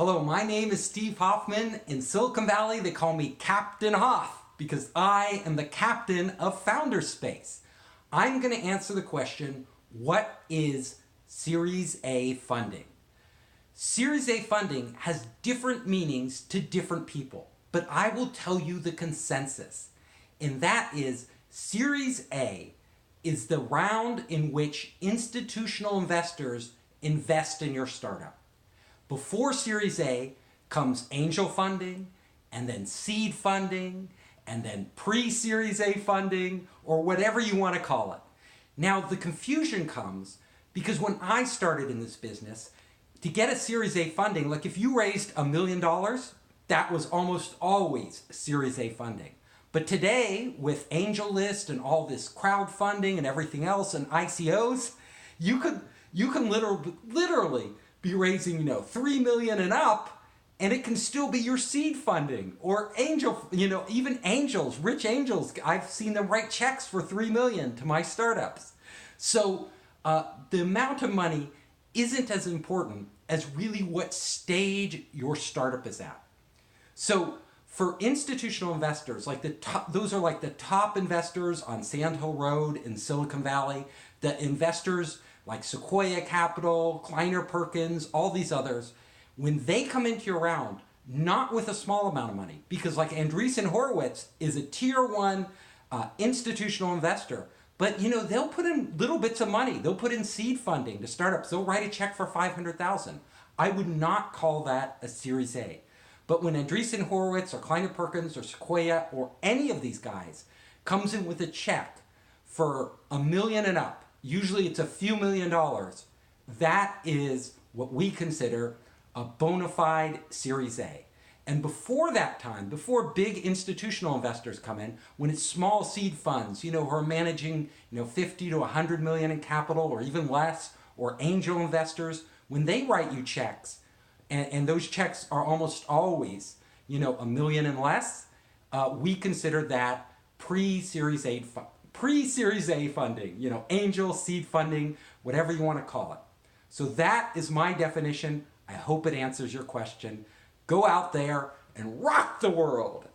Hello, my name is Steve Hoffman. In Silicon Valley, they call me Captain Hoff because I am the captain of Founderspace. I'm going to answer the question, what is Series A funding? Series A funding has different meanings to different people, but I will tell you the consensus. And that is, Series A is the round in which institutional investors invest in your startup. Before Series A comes angel funding, and then seed funding, and then pre-Series A funding, or whatever you want to call it. Now, the confusion comes because when I started in this business, to get a Series A funding, like if you raised $1 million, that was almost always Series A funding. But today, with AngelList and all this crowdfunding and everything else and ICOs, you can literally be raising, $3 million and up, and it can still be your seed funding or angel, even angels, rich angels. I've seen them write checks for $3 million to my startups. So the amount of money isn't as important as really what stage your startup is at. So for institutional investors, those are like the top investors on Sand Hill Road in Silicon Valley, the investors like Sequoia Capital, Kleiner Perkins, all these others, when they come into your round, not with a small amount of money, because like Andreessen Horowitz is a tier one institutional investor, but they'll put in little bits of money. They'll put in seed funding to startups. They'll write a check for $500,000. I would not call that a Series A. But when Andreessen Horowitz or Kleiner Perkins or Sequoia or any of these guys comes in with a check for $1 million and up, usually it's a few $1,000,000, that is what we consider a bona fide Series A. And before that time, before big institutional investors come in, when it's small seed funds, who are managing, 50 to 100 million in capital or even less, or angel investors, when they write you checks, and those checks are almost always, $1 million and less, we consider that pre-Series A funding, angel, seed funding, whatever you want to call it. So that is my definition. I hope it answers your question. Go out there and rock the world.